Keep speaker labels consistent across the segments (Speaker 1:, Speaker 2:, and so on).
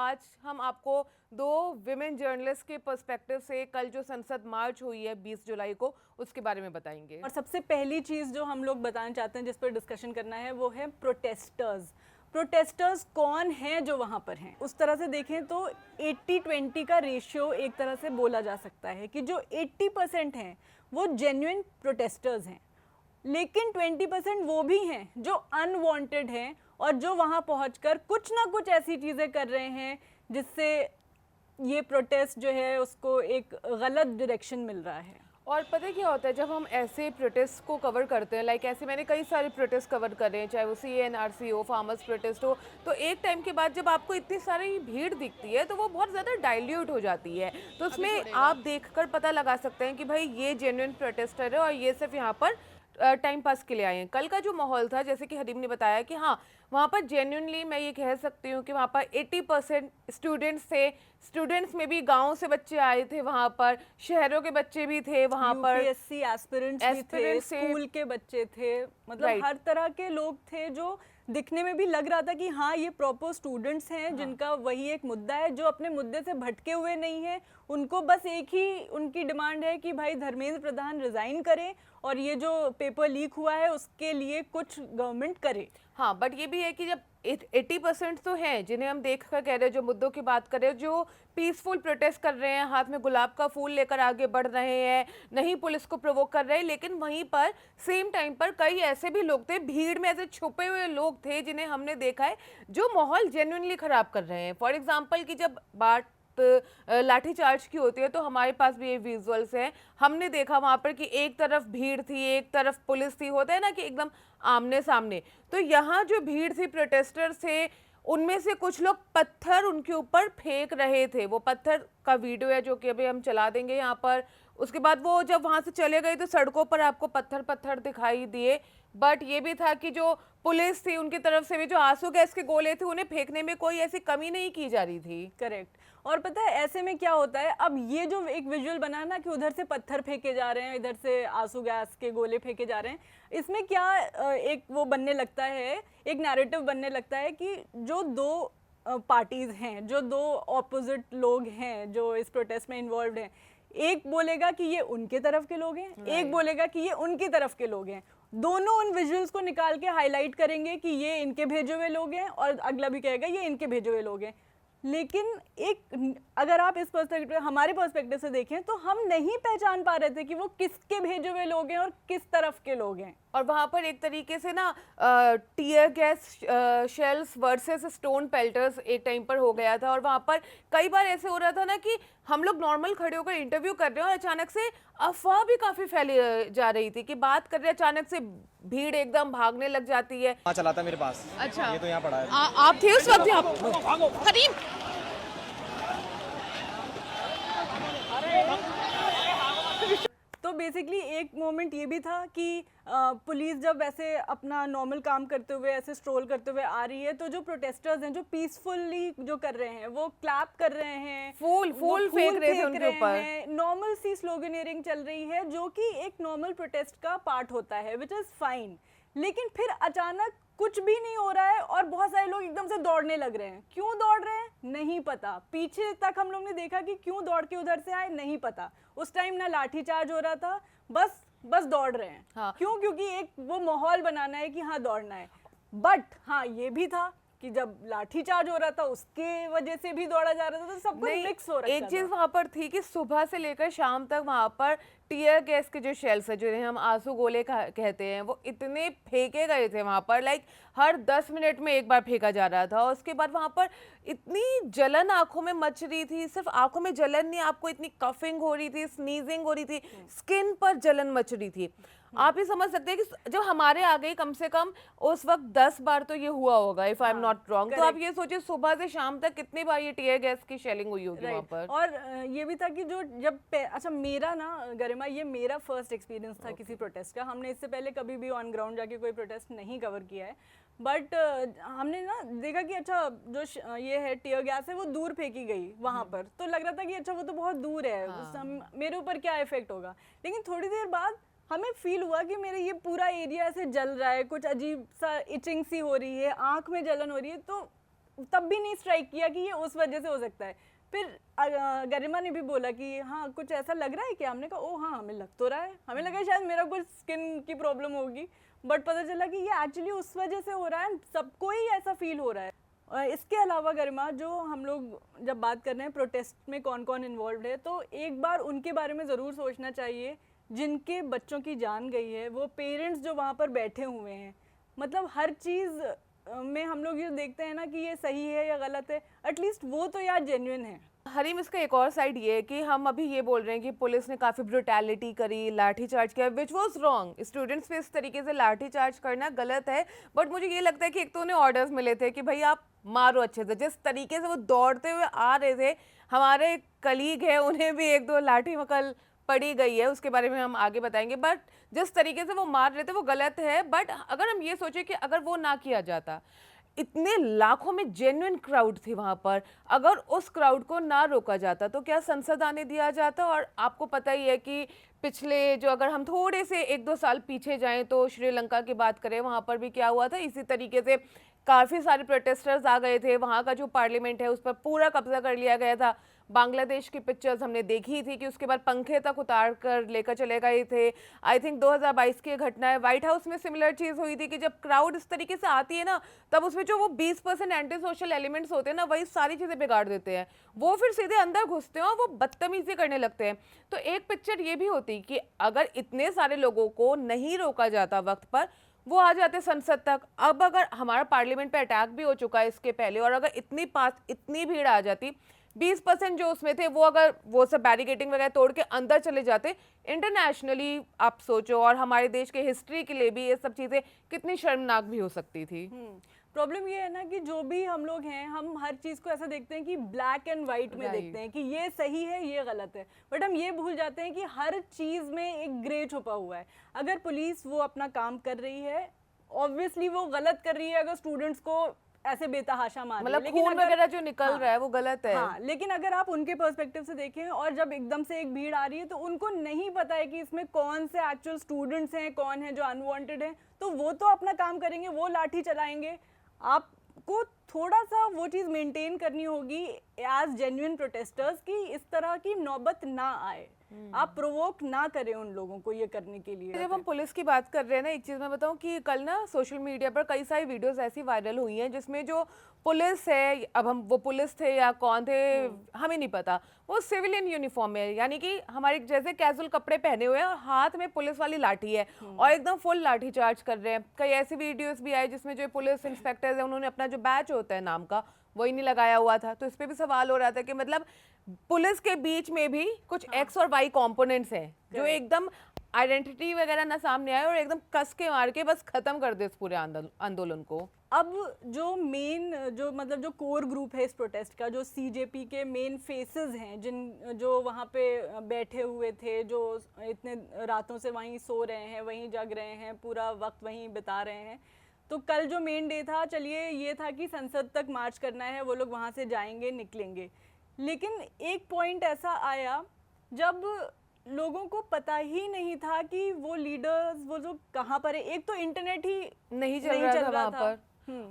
Speaker 1: आज हम आपको दो विमेन जर्नलिस्ट के पर्सपेक्टिव से कल जो संसद मार्च हुई है 20 जुलाई को, उसके बारे में बताएंगे।
Speaker 2: और सबसे पहली चीज़ जो हम लोग बताना चाहते हैं, जिस पर डिस्कशन करना है, वो है प्रोटेस्टर्स। प्रोटेस्टर्स कौन हैं जो वहाँ पर हैं? उस तरह से देखें तो 80-20 का रेशियो एक तरह से बोला जा सकता है कि जो 80% हैं वो जेन्युइन प्रोटेस्टर्स हैं, लेकिन 20% वो भी हैं जो अनवांटेड हैं और जो वहाँ पहुंचकर कुछ ना कुछ ऐसी चीज़ें कर रहे हैं जिससे ये प्रोटेस्ट जो है उसको एक गलत डायरेक्शन मिल रहा है।
Speaker 1: और पता है क्या होता है, जब हम ऐसे प्रोटेस्ट को कवर करते हैं, लाइक ऐसे मैंने कई सारे प्रोटेस्ट कवर करे हैं, चाहे वो CNRC हो, फार्मर्स प्रोटेस्ट हो, तो एक टाइम के बाद जब आपको इतनी सारी भीड़ दिखती है तो वो बहुत ज़्यादा डाइल्यूट हो जाती है। तो उसमें आप देखकर पता लगा सकते हैं कि भाई ये जेन्युइन प्रोटेस्टर है और ये सिर्फ यहाँ पर टाइम पास के लिए आए हैं। कल का जो माहौल था, जैसे कि हरीम ने बताया कि हाँ, वहाँ पर जेन्युइनली मैं ये कह सकती हूँ कि वहाँ पर 80% स्टूडेंट्स थे। स्टूडेंट्स में भी गाँव से बच्चे आए थे, वहाँ पर शहरों के बच्चे भी थे, वहाँ पर
Speaker 2: UPSC एस्पिरेंट्स भी थे, स्कूल के बच्चे थे, मतलब हर तरह के लोग थे जो दिखने में भी लग रहा था कि हाँ ये प्रॉपर स्टूडेंट्स हैं, जिनका वही एक मुद्दा है, जो अपने मुद्दे से भटके हुए नहीं है। उनको बस एक ही उनकी डिमांड है कि भाई धर्मेंद्र प्रधान रिजाइन करें और ये जो पेपर लीक हुआ है उसके लिए कुछ गवर्नमेंट करे।
Speaker 1: हाँ, बट ये भी है कि जब 80% तो हैं जिन्हें हम देख कर कह रहे हैं, जो मुद्दों की बात कर रहे हैं, जो पीसफुल प्रोटेस्ट कर रहे हैं, हाथ में गुलाब का फूल लेकर आगे बढ़ रहे हैं, नहीं पुलिस को प्रोवोक कर रहे हैं, लेकिन वहीं पर सेम टाइम पर कई ऐसे भी लोग थे, भीड़ में ऐसे छुपे हुए लोग थे जिन्हें हमने देखा है जो माहौल जेन्युइनली खराब कर रहे हैं। फॉर एग्जाम्पल कि जब बात लाठीचार्ज की होती है तो हमारे पास भी ये विजुअल्स हैं, हमने देखा वहां पर कि एक तरफ भीड़ थी, एक तरफ पुलिस थी, होता है ना कि एकदम आमने सामने। तो यहाँ जो भीड़ थी, प्रोटेस्टर्स थे, उनमें से कुछ लोग पत्थर उनके ऊपर फेंक रहे थे। वो पत्थर का वीडियो है जो कि अभी हम चला देंगे यहाँ पर। उसके बाद वो जब वहां से चले गए तो सड़कों पर आपको पत्थर पत्थर दिखाई दिए, बट ये भी था कि जो पुलिस थी उनकी तरफ से भी जो आंसू गैस के गोले थे उन्हें फेंकने में कोई ऐसी कमी नहीं की जा रही थी।
Speaker 2: करेक्ट। और पता है ऐसे में क्या होता है, अब ये जो एक विजुअल बना ना कि उधर से पत्थर फेंके जा रहे हैं, इधर से आंसू गैस के गोले फेंके जा रहे हैं, इसमें क्या एक वो बनने लगता है, एक नैरेटिव बनने लगता है कि जो दो पार्टीज हैं, जो दो ऑपोजिट लोग हैं जो इस प्रोटेस्ट में इन्वॉल्व हैं, एक बोलेगा कि ये उनके तरफ के लोग हैं, एक बोलेगा कि ये उनकी तरफ के लोग हैं। दोनों उन विजुअल्स को निकाल के हाईलाइट करेंगे कि ये इनके भेजे हुए लोग हैं और अगला भी कहेगा ये इनके भेजे हुए लोग हैं। लेकिन एक अगर आप इस पर्सपेक्टिव, हमारे पर्सपेक्टिव से देखें तो हम नहीं पहचान पा रहे थे कि वो किसके भेजे हुए लोग हैं और किस तरफ के लोग हैं।
Speaker 1: और वहाँ पर एक तरीके से ना tear gas shells versus stone pelters एक टाइम पर हो गया था। और वहाँ पर कई बार ऐसे हो रहा था ना कि हम लोग नॉर्मल खड़े होकर इंटरव्यू कर रहे हैं और अचानक से अफवाह भी काफी फैली जा रही थी कि बात कर रहे हैं, अचानक से भीड़ एकदम भागने लग जाती है।
Speaker 3: चला था मेरे पास।
Speaker 1: अच्छा,
Speaker 3: ये तो यहाँ पड़ा है।
Speaker 1: आप थे उस वक्त यहाँ? करीम
Speaker 2: तो बेसिकली एक मोमेंट ये भी था कि पुलिस जब ऐसे अपना नॉर्मल काम करते हुए ऐसे स्ट्रोल करते हुए आ रही है, तो जो प्रोटेस्टर्स हैं जो पीसफुली जो कर रहे हैं वो क्लैप कर रहे हैं,
Speaker 1: फूल फेंक रहे थे उनके ऊपर,
Speaker 2: नॉर्मल सी स्लोगनियरिंग चल रही है जो कि एक नॉर्मल प्रोटेस्ट का पार्ट होता है, विच इज़ फाइन। लेकिन फिर अचानक कुछ भी नहीं हो रहा है और बहुत सारे लोग एकदम से दौड़ने लग रहे हैं। क्यों दौड़ रहे हैं नहीं पता, पीछे तक हम लोग ने देखा कि क्यों दौड़ के उधर से आए नहीं पता। उस टाइम ना लाठीचार्ज हो रहा था, बस दौड़ रहे हैं। हाँ। क्यों? क्योंकि एक वो माहौल बनाना है कि हाँ दौड़ना है। बट हाँ ये भी था कि जब लाठीचार्ज हो रहा था उसके वजह से भी दौड़ा जा रहा था, तो सब कुछ मिक्स हो रहा था।
Speaker 1: एक चीज वहां पर थी कि सुबह से लेकर शाम तक वहां पर टीयर गैस के जो शेल्स है, जिन्हें हम आंसू गोले कहते हैं, वो इतने फेंके गए थे वहां पर, लाइक हर 10 मिनट में एक बार फेंका जा रहा था। और उसके बाद वहां पर इतनी जलन आंखों में मच रही थी, सिर्फ आंखों में जलन नहीं, आपको इतनी कफिंग हो रही थी, स्नीजिंग हो रही थी, स्किन पर जलन मच रही थी। आप ये समझ सकते हैं कि जब हमारे आ गई कम से कम उस वक्त 10 बार तो ये हुआ होगा, if I am not wrong. तो आप ये सोचिए सुबह से शाम तक कितनी बार ये टीयर गैस की शेलिंग हुई होगी वहाँ पर।
Speaker 2: और ये भी था कि जो जब अच्छा मेरा ना गरिमा, ये मेरा फर्स्ट एक्सपीरियंस था किसी प्रोटेस्ट का। हमने इससे पहले कभी भी ऑन ग्राउंड जाके कोई प्रोटेस्ट नहीं कवर किया है, बट हमने ना देखा कि अच्छा जो ये है टीयर गैस है वो दूर फेंकी गई वहाँ पर, तो लग रहा था कि अच्छा वो तो बहुत दूर है, मेरे ऊपर क्या इफेक्ट होगा। लेकिन थोड़ी देर बाद हमें फील हुआ कि मेरे ये पूरा एरिया ऐसे जल रहा है, कुछ अजीब सा इचिंग सी हो रही है, आंख में जलन हो रही है। तो तब भी नहीं स्ट्राइक किया कि ये उस वजह से हो सकता है। फिर गरिमा ने भी बोला कि हाँ कुछ ऐसा लग रहा है कि हमने कहा ओ हाँ हमें लग तो रहा है, हमें लगा शायद मेरा कुछ स्किन की प्रॉब्लम होगी, बट पता चला कि ये एक्चुअली उस वजह से हो रहा है, सबको ही ऐसा फील हो रहा है। इसके अलावा गरिमा जो हम लोग जब बात कर रहे हैं प्रोटेस्ट में कौन कौन इन्वॉल्व है, तो एक बार उनके बारे में ज़रूर सोचना चाहिए जिनके बच्चों की जान गई है, वो पेरेंट्स जो वहाँ पर बैठे हुए हैं। मतलब हर चीज़ में हम लोग ये देखते हैं ना कि ये सही है या गलत है, एटलीस्ट वो तो यार जेन्युइन है।
Speaker 1: हरीम, इसका एक और साइड ये है कि हम अभी ये बोल रहे हैं कि पुलिस ने काफ़ी ब्रुटैलिटी करी, लाठीचार्ज किया, विच वाज रॉन्ग। स्टूडेंट्स पे इस तरीके से लाठीचार्ज करना गलत है, बट मुझे ये लगता है कि एक तो उन्हें ऑर्डर्स मिले थे कि भाई आप मारो अच्छे से। जिस तरीके से वो दौड़ते हुए आ रहे थे, हमारे कलीग है उन्हें भी एक दो लाठी मकल पड़ी गई है, उसके बारे में हम आगे बताएंगे। बट जिस तरीके से वो मार रहे थे वो गलत है। बट अगर हम ये सोचें कि अगर वो ना किया जाता, इतने लाखों में जेन्युइन क्राउड थी वहां पर, अगर उस क्राउड को ना रोका जाता तो क्या संसद आने दिया जाता? और आपको पता ही है कि पिछले जो, अगर हम थोड़े से 1-2 साल पीछे जाएं तो श्रीलंका की बात करें, वहां पर भी क्या हुआ था, इसी तरीके से काफी सारे प्रोटेस्टर्स आ गए थे, वहां का जो पार्लियामेंट है उस पर पूरा कब्जा कर लिया गया था। बांग्लादेश की पिक्चर्स हमने देखी थी कि उसके बाद पंखे तक उतार कर लेकर चले गए थे। आई थिंक 2022 की घटना है, व्हाइट हाउस में सिमिलर चीज हुई थी कि जब क्राउड इस तरीके से आती है ना, तब उसमें जो वो 20% एंटी सोशल एलिमेंट्स होते हैं ना, वही सारी चीजें बिगाड़ देते हैं। वो फिर सीधे अंदर घुसते हैं और वो बदतमीजी करने लगते हैं। तो एक पिक्चर ये भी होती कि अगर इतने सारे लोगों को नहीं रोका जाता वक्त पर, वो आ जाते संसद तक। अब अगर हमारा पार्लियामेंट पे अटैक भी हो चुका है इसके पहले, और अगर इतनी भीड़ आ जाती, 20% जो उसमें थे वो अगर वो सब बैरिकेडिंग वगैरह तोड़ के अंदर चले जाते, इंटरनेशनली आप सोचो, और हमारे देश के हिस्ट्री के लिए भी ये सब चीज़ें कितनी शर्मनाक भी हो सकती थी।
Speaker 2: प्रॉब्लम ये है ना कि जो भी हम लोग हैं, हम हर चीज़ को ऐसा देखते हैं कि ब्लैक एंड वाइट में देखते हैं कि ये सही है ये गलत है, बट हम ये भूल जाते हैं कि हर चीज़ में एक ग्रे छुपा हुआ है। अगर पुलिस वो अपना काम कर रही है, ऑब्वियसली वो गलत कर रही है अगर स्टूडेंट्स को ऐसे बेतहाशा मार रही है,
Speaker 1: मतलब खून वगैरह जो निकल रहा है वो गलत है।
Speaker 2: हाँ, लेकिन अगर आप उनके पर्सपेक्टिव से देखें और जब एकदम से एक भीड़ आ रही है तो उनको नहीं पता है कि इसमें कौन से एक्चुअल स्टूडेंट्स हैं, कौन है जो अनवांटेड है, तो वो तो अपना काम करेंगे, वो लाठी चलाएंगे। आपको थोड़ा सा वो चीज़ मेंटेन करनी होगी एज जेन्युइन प्रोटेस्टर्स कि इस तरह की नौबत ना आए, आप प्रोवोक ना करें उन लोगों को ये करने के लिए।
Speaker 1: जब हम पुलिस की बात कर रहे हैं ना, एक चीज़ मैं बताऊं कि कल ना सोशल मीडिया पर कई सारी वीडियोस ऐसी वायरल हुई हैं जिसमें जो पुलिस है, अब हम वो पुलिस थे या कौन थे हमें नहीं पता, वो सिविलियन यूनिफॉर्म में है, यानी कि हमारे जैसे कैजुअल कपड़े पहने हुए हैं और हाथ में पुलिस वाली लाठी है और एकदम फुल लाठी चार्ज कर रहे हैं। कई ऐसी वीडियोस भी आई जिसमें जो पुलिस इंस्पेक्टर्स है उन्होंने अपना जो बैच होता है नाम का वही नहीं लगाया हुआ था। तो इस पे भी सवाल हो रहा था कि मतलब पुलिस के बीच में भी कुछ एक्स और वाई कंपोनेंट्स हैं जो एकदम आइडेंटिटी वगैरह ना सामने आए और एकदम कस के मार के बस खत्म कर दे इस पूरे आंदोलन को।
Speaker 2: अब जो मेन जो मतलब जो कोर ग्रुप है इस प्रोटेस्ट का, जो सीजेपी के मेन फेसेस हैं, जो वहाँ पे बैठे हुए थे, जो इतने रातों से वहीं सो रहे हैं, वहीं जग रहे हैं, पूरा वक्त वहीं बिता रहे हैं, तो कल जो मेन डे था, चलिए ये था कि संसद तक मार्च करना है, वो लोग वहाँ से जाएंगे, निकलेंगे। लेकिन एक पॉइंट ऐसा आया जब लोगों को पता ही नहीं था कि वो लीडर्स वो जो कहाँ पर है। एक तो इंटरनेट ही
Speaker 1: नहीं चल रहा था वहाँ पर,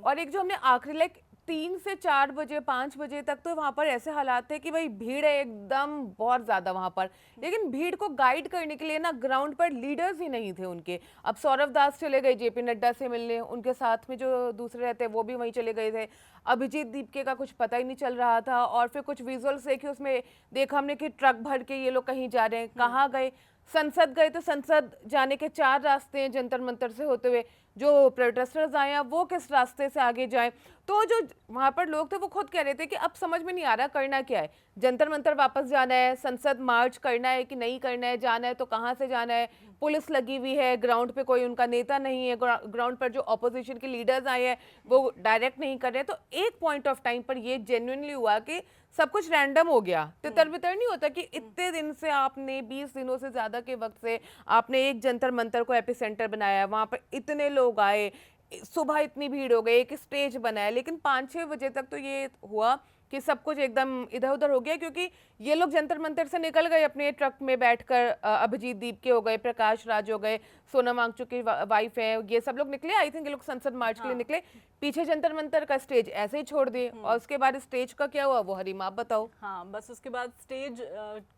Speaker 1: और एक जो हमने आखिरी 3 से 4 बजे 5 बजे तक तो वहाँ पर ऐसे हालात थे कि भाई भीड़ है एकदम बहुत ज़्यादा वहाँ पर, लेकिन भीड़ को गाइड करने के लिए ना ग्राउंड पर लीडर्स ही नहीं थे उनके। अब सौरभ दास चले गए जेपी नड्डा से मिलने, उनके साथ में जो दूसरे रहते वो भी वहीं चले गए थे। अभिजीत दीपके का कुछ पता ही नहीं चल रहा था, और फिर कुछ विजुअल्स देखे उसमें देखा हमने कि ट्रक भर के ये लोग कहीं जा रहे हैं, कहाँ गए, संसद गए तो संसद जाने के 4 रास्ते हैं जंतर मंतर से होते हुए, जो प्रोटेस्टर्स आए हैं वो किस रास्ते से आगे जाएं। तो जो वहाँ पर लोग थे वो खुद कह रहे थे कि अब समझ में नहीं आ रहा करना क्या है, जंतर मंतर वापस जाना है, संसद मार्च करना है कि नहीं करना है, जाना है तो कहाँ से जाना है, पुलिस लगी हुई है, ग्राउंड पे कोई उनका नेता नहीं है, ग्राउंड पर जो ऑपोजिशन के लीडर्स आए हैं वो डायरेक्ट नहीं कर रहे। तो एक पॉइंट ऑफ टाइम पर ये जेन्युइनली हुआ कि सब कुछ रैंडम हो गया। तितर बितर नहीं होता कि इतने दिन से आपने 20 दिनों से ज्यादा के वक्त से आपने एक जंतर मंतर को एपिसेंटर बनाया, वहां पर इतने लोग आए, सुबह इतनी भीड़ हो गई, एक स्टेज बनाया, लेकिन 5-6 बजे तक तो ये हुआ कि सब कुछ एकदम इधर उधर हो गया, क्योंकि ये लोग जंतर मंतर से निकल गए अपने ट्रक में बैठकर, अभिजीत दीप के हो गए, प्रकाश राज हो गए, सोनम वांगचुक की वाइफ है, ये सब लोग निकले। आई थिंक ये लोग संसद मार्च के लिए निकले, पीछे जंतर मंतर का स्टेज ऐसे ही छोड़ दिए। और उसके बाद स्टेज का क्या हुआ वो हरीम आप बताओ।
Speaker 2: हाँ, बस उसके बाद स्टेज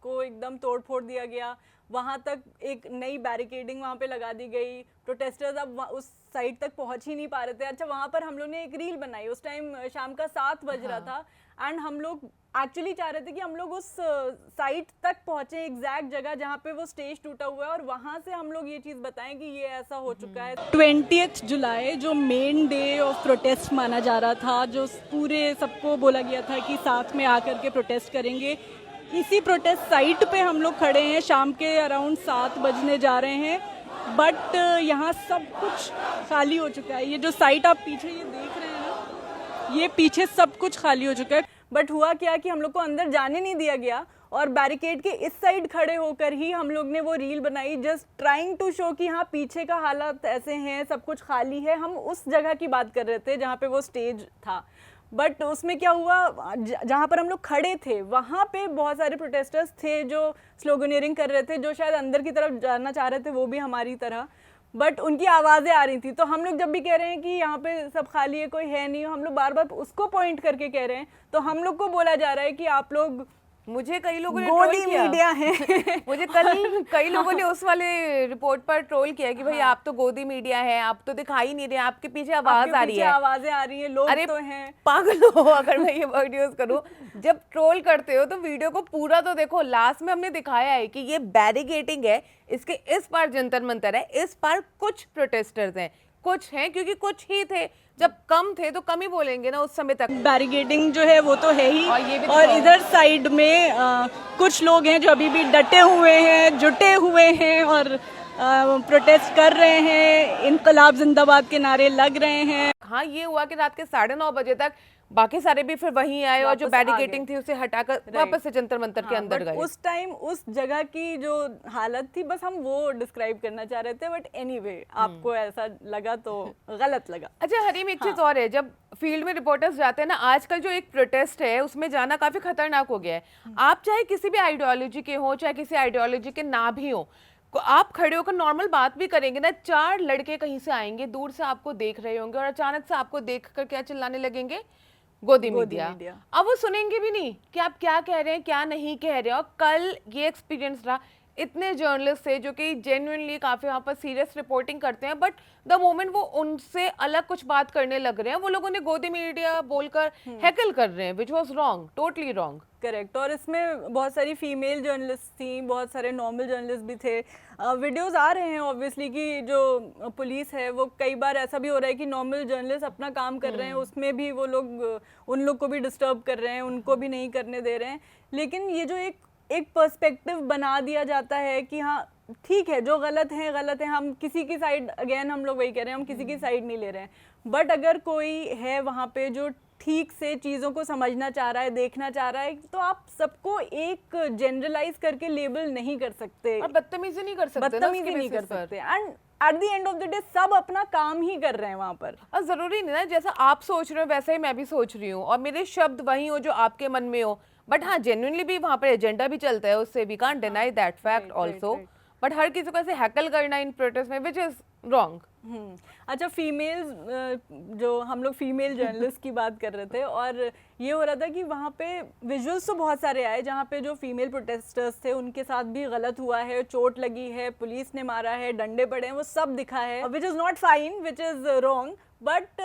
Speaker 2: को एकदम तोड़ फोड़ दिया गया, वहां तक एक नई बैरिकेडिंग वहां पे लगा दी गई। प्रोटेस्टर्स अब उस साइड तक पहुंच ही नहीं पा रहे थे। अच्छा, वहां पर हम लोग ने एक रील बनाई, उस टाइम शाम का 7 बज रहा था, एंड हम लोग एक्चुअली चाह रहे थे कि हम लोग उस साइट तक पहुंचे, एग्जैक्ट जगह जहाँ पे वो स्टेज टूटा हुआ है, और वहां से हम लोग ये चीज़ बताएं कि ये ऐसा हो चुका है। 20 जुलाई जो मेन डे ऑफ प्रोटेस्ट माना जा रहा था, जो पूरे सबको बोला गया था कि साथ में आकर के प्रोटेस्ट करेंगे, इसी प्रोटेस्ट साइट पे हम लोग खड़े हैं। शाम के अराउंड 7 बजने जा रहे हैं, बट यहाँ सब कुछ खाली हो चुका है। ये जो साइट आप पीछे ये देख रहे हैं ना, ये पीछे सब कुछ खाली हो चुका है। बट हुआ क्या कि हम लोग को अंदर जाने नहीं दिया गया, और बैरिकेड के इस साइड खड़े होकर ही हम लोग ने वो रील बनाई, जस्ट ट्राइंग टू शो कि हाँ पीछे का हालात ऐसे हैं, सब कुछ खाली है। हम उस जगह की बात कर रहे थे जहाँ पे वो स्टेज था, बट उसमें क्या हुआ, जहाँ पर हम लोग खड़े थे वहाँ पे बहुत सारे प्रोटेस्टर्स थे जो स्लोगनियरिंग कर रहे थे, जो शायद अंदर की तरफ जाना चाह रहे थे, वो भी हमारी तरह, बट उनकी आवाज़ें आ रही थी। तो हम लोग जब भी कह रहे हैं कि यहाँ पे सब खाली है, कोई है नहीं, हम लोग बार बार उसको पॉइंट करके कह रहे हैं, तो हम लोग को बोला जा रहा है कि आप लोग
Speaker 1: मुझे कई लोगों ने
Speaker 2: गोदी
Speaker 1: ट्रोल किया।
Speaker 2: मीडिया है।
Speaker 1: मुझे कल कई लोगों ने उस वाले रिपोर्ट पर ट्रोल किया कि भाई आप तो गोदी मीडिया है, आप तो दिखाई नहीं रहे, आपके पीछे आवाज आ रही है,
Speaker 2: आवाजें आ रही है, लोग
Speaker 1: अरे
Speaker 2: तो हैं।
Speaker 1: पागल हो, अगर मैं ये वर्ड यूज करूं, जब ट्रोल करते हो तो वीडियो को पूरा तो देखो। लास्ट में हमने दिखाया है कि ये बैरिकेडिंग है, इसके इस पार जंतर मंतर है, इस पार कुछ प्रोटेस्टर्स हैं, कुछ हैं क्योंकि कुछ ही थे, जब कम थे तो कम ही बोलेंगे ना उस समय तक।
Speaker 2: बैरिकेडिंग जो है वो तो है ही,
Speaker 1: और ये भी
Speaker 2: और इधर साइड में कुछ लोग हैं जो अभी भी डटे हुए हैं, जुटे हुए हैं और प्रोटेस्ट कर रहे हैं, इनकलाब जिंदाबाद के नारे लग रहे हैं।
Speaker 1: हाँ, ये हुआ कि रात के 9:30 बजे तक बाकी सारे भी फिर वहीं आए और जो बैरिकेडिंग थी उसे हटाकर वापस से जंतर मंतर के अंदर गए।
Speaker 2: उस टाइम उस जगह की जो हालत थी, बस हम वो डिस्क्राइब करना चाह रहे थे, बट एनीवे आपको ऐसा लगा तो गलत लगा।
Speaker 1: अच्छा हरीम, एक चीज और है, जब फील्ड में रिपोर्टर्स जाते हैं ना, आजकल जो एक प्रोटेस्ट है उसमें जाना काफी खतरनाक हो गया है। आप चाहे किसी भी आइडियोलॉजी के हो, चाहे किसी आइडियोलॉजी के ना भी हो, आप खड़े होकर नॉर्मल बात भी करेंगे ना, 4 लड़के कहीं से आएंगे, दूर से आपको देख रहे होंगे और अचानक से आपको देखकर क्या चिल्लाने लगेंगे, गोदी मीडिया। अब वो सुनेंगे भी नहीं कि आप क्या कह रहे हैं, क्या नहीं कह रहे हैं। और कल ये एक्सपीरियंस रहा, इतने जर्नलिस्ट थे जो कि जेन्युइनली काफी वहाँ पर सीरियस रिपोर्टिंग करते हैं, बट द मोमेंट वो उनसे अलग कुछ बात करने लग रहे हैं, वो लोगों ने गोदी मीडिया बोलकर हैकल कर रहे हैं, which was wrong, totally wrong.
Speaker 2: Correct. और इसमें बहुत सारी फीमेल जर्नलिस्ट थी, बहुत सारे नॉर्मल जर्नलिस्ट भी थे। वीडियोस आ रहे हैं ऑब्वियसली कि जो पुलिस है वो कई बार ऐसा भी हो रहा है कि नॉर्मल जर्नलिस्ट अपना काम कर रहे हैं, उसमें भी वो लोग उन लोग को भी डिस्टर्ब कर रहे हैं, उनको भी नहीं करने दे रहे हैं। लेकिन ये जो एक पर्सपेक्टिव बना दिया जाता है कि हाँ ठीक है, जो गलत है, हम किसी की साइड, अगेन हम लोग वही कह रहे हैं, हम किसी की साइड नहीं ले रहे हैं, बट अगर कोई है वहाँ पे जो ठीक से चीज़ों को समझना चाह रहा है, देखना चाह रहा है, तो आप सबको एक जनरलाइज करके लेबल नहीं कर सकते
Speaker 1: और बदतमीजी नहीं कर सकते,
Speaker 2: बदतमीजी नहीं कर सकते। And at the end of the day सब अपना काम ही कर रहे हैं वहाँ पर।
Speaker 1: और जरूरी नहीं ना जैसा आप सोच रहे हो वैसे ही मैं भी सोच रही हूँ और मेरे शब्द वही हो जो आपके मन में हो, बट हाँ जेन्युइनली भी वहाँ पर एजेंडा भी चलता है, उससे we can't deny that fact also. But हर किसी को ऐसे हैकल करना इन प्रोटेस्ट में विच इज रॉन्ग।
Speaker 2: अच्छा, फीमेल्स, जो हम लोग फीमेल जर्नलिस्ट की बात कर रहे थे, और ये हो रहा था कि वहाँ पे विजुअल्स तो बहुत सारे आए जहाँ पे जो फीमेल प्रोटेस्टर्स थे उनके साथ भी गलत हुआ है, चोट लगी है, पुलिस ने मारा है, डंडे पड़े हैं, वो सब दिखा है, which is not fine, which is wrong. But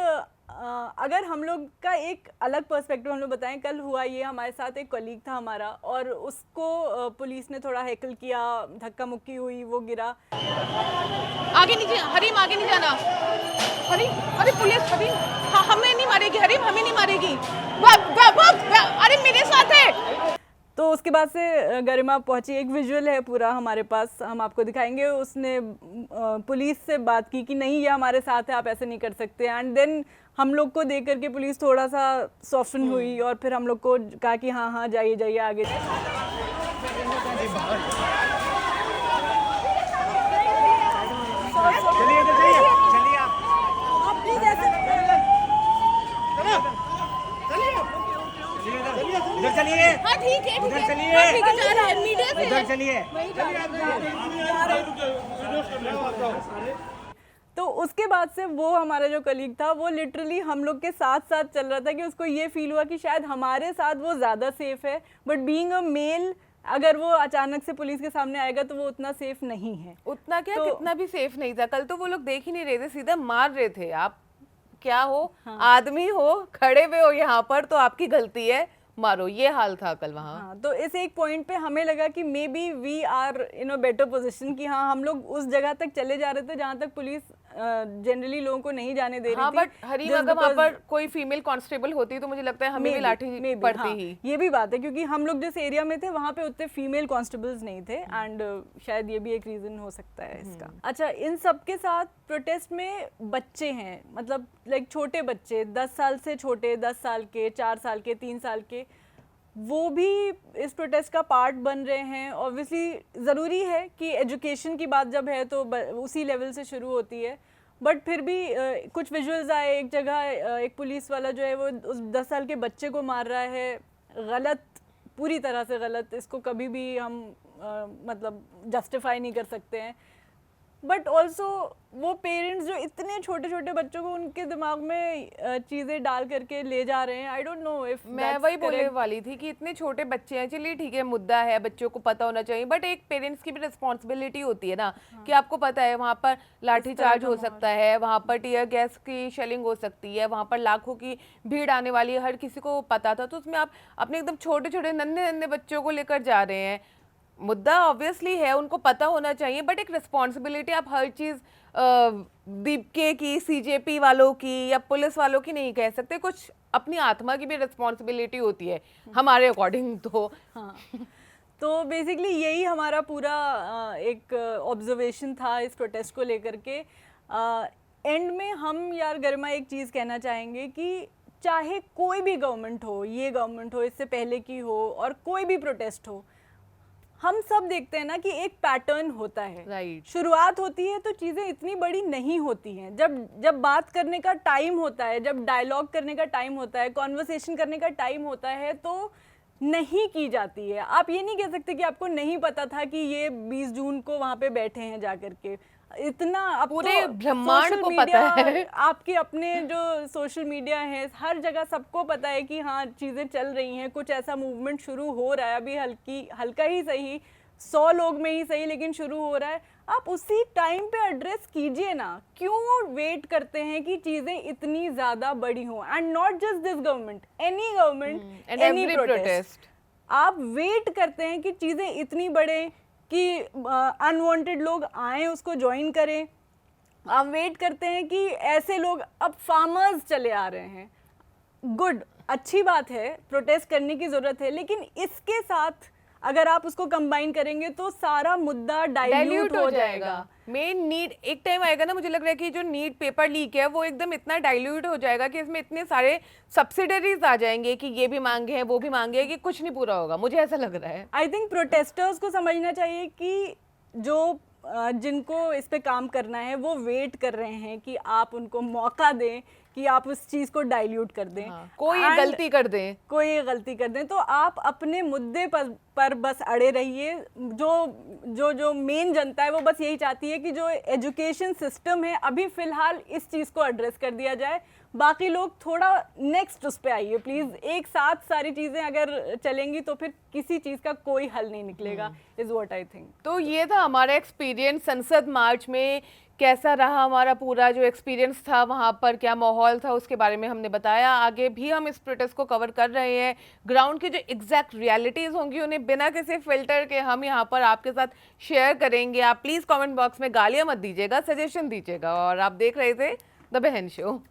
Speaker 2: अगर हम लोग का एक अलग पर्सपेक्टिव हम लोग बताएं, कल हुआ ये, हमारे साथ एक कलीग था हमारा और उसको पुलिस ने थोड़ा हैकल किया, धक्का मुक्की हुई, वो गिरा।
Speaker 1: आगे नीचे हरीम, आगे नहीं जाना हरीम, अरे पुलिस हरीम, हाँ हमें नहीं मारेगी हरीम, हमें नहीं मारेगी, अरे मेरे साथ है।
Speaker 2: तो उसके बाद से गरिमा पहुंची, एक विजुअल है पूरा हमारे पास, हम आपको दिखाएंगे। उसने पुलिस से बात की कि नहीं ये हमारे साथ है, आप ऐसे नहीं कर सकते, एंड देन हम लोग को देख करके पुलिस थोड़ा सा सॉफ्टन हुई और फिर हम लोग को कहा कि हाँ हाँ जाइए जाइए आगे।
Speaker 3: चलिए,
Speaker 1: हाँ ठीक है,
Speaker 3: उधर
Speaker 1: ठीक है,
Speaker 3: चलिए।
Speaker 1: हाँ, ठीक है, जा रहे हैं, मीडिया से
Speaker 3: उधर
Speaker 1: है।
Speaker 3: चलिए।
Speaker 2: तो उसके बाद से वो हमारा जो कलीग था वो लिटरली हम लोग के साथ साथ चल रहा था कि उसको ये फील हुआ कि शायद हमारे साथ वो ज़्यादा सेफ है, बट बीइंग अ मेल अगर वो अचानक से पुलिस के सामने आएगा तो वो उतना सेफ नहीं है।
Speaker 1: उतना क्या,
Speaker 2: तो-
Speaker 1: कितना भी सेफ नहीं था। कल तो वो लोग देख ही नहीं रहे थे, सीधा मार रहे थे। आप क्या हो,
Speaker 2: हाँ।
Speaker 1: आदमी हो, खड़े हुए हो यहाँ पर तो आपकी गलती है, मारो, ये हाल था कल वहाँ।
Speaker 2: हाँ, तो इस एक पॉइंट पे हमें लगा कि maybe we are in a better position कि हाँ हम लोग उस जगह तक चले जा रहे थे जहाँ तक पुलिस जनरली लोगों को नहीं जाने दे रही
Speaker 1: हाँ
Speaker 2: थी।
Speaker 1: बट हरीम,
Speaker 2: Just
Speaker 1: अगर वहाँ
Speaker 2: because-
Speaker 1: पर कोई फीमेल कांस्टेबल होती तो मुझे लगता है हमें भी
Speaker 2: Maybe,
Speaker 1: लाठी
Speaker 2: maybe,
Speaker 1: पड़ती
Speaker 2: हाँ,
Speaker 1: ही।
Speaker 2: ये भी बात है क्योंकि हम लोग जिस एरिया में थे वहाँ पे उतने फीमेल कांस्टेबल्स नहीं थे एंड शायद ये भी एक रीजन हो सकता है इसका। अच्छा, इन सब के साथ प्रोटेस्ट में बच्चे हैं, मतलब लाइक छोटे बच्चे 10 साल से छोटे, 10 साल के, 4 साल के, 3 साल के, वो भी इस प्रोटेस्ट का पार्ट बन रहे हैं। ऑब्वियसली ज़रूरी है कि एजुकेशन की बात जब है तो उसी लेवल से शुरू होती है, बट फिर भी कुछ विजुअल्स आए, एक जगह एक पुलिस वाला जो है वो उस 10 साल के बच्चे को मार रहा है। गलत, पूरी तरह से गलत, इसको कभी भी हम मतलब जस्टिफाई नहीं कर सकते हैं। बट ऑल्सो वो पेरेंट्स जो इतने छोटे छोटे बच्चों को उनके दिमाग में चीज़ें डाल करके ले जा रहे हैं, आई डोंट नो इफ
Speaker 1: मैं वही बोलने वाली थी कि इतने छोटे बच्चे हैं, चलिए ठीक है, मुद्दा है, बच्चों को पता होना चाहिए, बट एक पेरेंट्स की भी रिस्पॉन्सिबिलिटी होती है ना कि आपको पता है वहाँ पर लाठी चार्ज हो सकता है, वहाँ पर टीयर गैस की शेलिंग हो सकती है, वहाँ पर लाखों की भीड़ आने वाली है, हर किसी को पता था। तो उसमें आप अपने एकदम छोटे छोटे नन्हे नन्हे बच्चों को लेकर जा रहे हैं। मुद्दा ऑब्वियसली है, उनको पता होना चाहिए, बट एक रिस्पॉन्सिबिलिटी आप हर चीज़ दीपके की, सीजेपी वालों की या पुलिस वालों की नहीं कह सकते। कुछ अपनी आत्मा की भी रिस्पॉन्सिबिलिटी होती है हमारे अकॉर्डिंग तो।
Speaker 2: हाँ, तो बेसिकली यही हमारा पूरा एक ऑब्जर्वेशन था इस प्रोटेस्ट को लेकर के। एंड में हम यार गरिमा एक चीज़ कहना चाहेंगे कि चाहे कोई भी गवर्नमेंट हो, ये गवर्नमेंट हो, इससे पहले की हो, और कोई भी प्रोटेस्ट हो, हम सब देखते हैं ना कि एक पैटर्न होता है।
Speaker 1: Right.
Speaker 2: शुरुआत होती है तो चीज़ें इतनी बड़ी नहीं होती हैं। जब बात करने का टाइम होता है, जब डायलॉग करने का टाइम होता है, कॉन्वर्सेशन करने का टाइम होता है, तो नहीं की जाती है। आप ये नहीं कह सकते कि आपको नहीं पता था कि ये 20 जून को वहाँ पे बैठे हैं जा करके। इतना अब
Speaker 1: पूरे
Speaker 2: तो
Speaker 1: ब्रह्मांड
Speaker 2: social
Speaker 1: को
Speaker 2: media,
Speaker 1: पता है।
Speaker 2: आपके अपने जो सोशल मीडिया है, हर जगह सबको पता है कि हाँ चीज़ें चल रही हैं, कुछ ऐसा मूवमेंट शुरू हो रहा है। अभी हल्का ही सही, 100 लोग में ही सही, लेकिन शुरू हो रहा है। आप उसी टाइम पे एड्रेस कीजिए ना, क्यों वेट करते हैं कि चीज़ें इतनी ज़्यादा बड़ी हों? And not just this government, any government,
Speaker 1: and
Speaker 2: any
Speaker 1: every
Speaker 2: protest.
Speaker 1: protest.
Speaker 2: आप वेट करते हैं कि चीज़ें इतनी बढ़े कि अनवांटेड लोग आए उसको ज्वाइन करें। आप वेट करते हैं कि ऐसे लोग, अब फार्मर्स चले आ रहे हैं, गुड, अच्छी बात है, प्रोटेस्ट करने की ज़रूरत है, लेकिन इसके साथ अगर आप उसको कंबाइन करेंगे तो सारा मुद्दा डाइल्यूट हो जाएगा।
Speaker 1: मेन नीड एक टाइम आएगा ना, मुझे लग रहा है कि जो नीट पेपर लीक है वो एकदम इतना डाइल्यूट हो जाएगा कि इसमें इतने सारे सब्सिडरीज आ जाएंगे कि ये भी मांगे हैं, वो भी मांगे हैं, कि कुछ नहीं पूरा होगा। मुझे ऐसा लग रहा है।
Speaker 2: आई थिंक प्रोटेस्टर्स को समझना चाहिए कि जो जिनको इस पे काम करना है वो वेट कर रहे हैं कि आप उनको मौका दें कि आप उस चीज़ को डाइल्यूट कर दें।
Speaker 1: कोई
Speaker 2: And
Speaker 1: गलती कर दे,
Speaker 2: कोई ये गलती कर दें तो आप अपने मुद्दे पर बस अड़े रहिए। जो मेन जनता है वो बस यही चाहती है कि जो एजुकेशन सिस्टम है अभी फ़िलहाल इस चीज़ को एड्रेस कर दिया जाए। बाकी लोग थोड़ा नेक्स्ट उस पे आइए प्लीज़। एक साथ सारी चीज़ें अगर चलेंगी तो फिर किसी चीज़ का कोई हल नहीं निकलेगा, इज़ व्हाट आई थिंक।
Speaker 1: तो ये था हमारा एक्सपीरियंस संसद मार्च में। कैसा रहा हमारा पूरा जो एक्सपीरियंस था, वहाँ पर क्या माहौल था, उसके बारे में हमने बताया। आगे भी हम इस प्रोटेस्ट को कवर कर रहे हैं। ग्राउंड की जो एग्जैक्ट रियलिटीज़ होंगी उन्हें बिना किसी फिल्टर के हम यहाँ पर आपके साथ शेयर करेंगे। आप प्लीज़ कमेंट बॉक्स में गालियाँ मत दीजिएगा, सजेशन दीजिएगा। और आप देख रहे थे द बहन शो।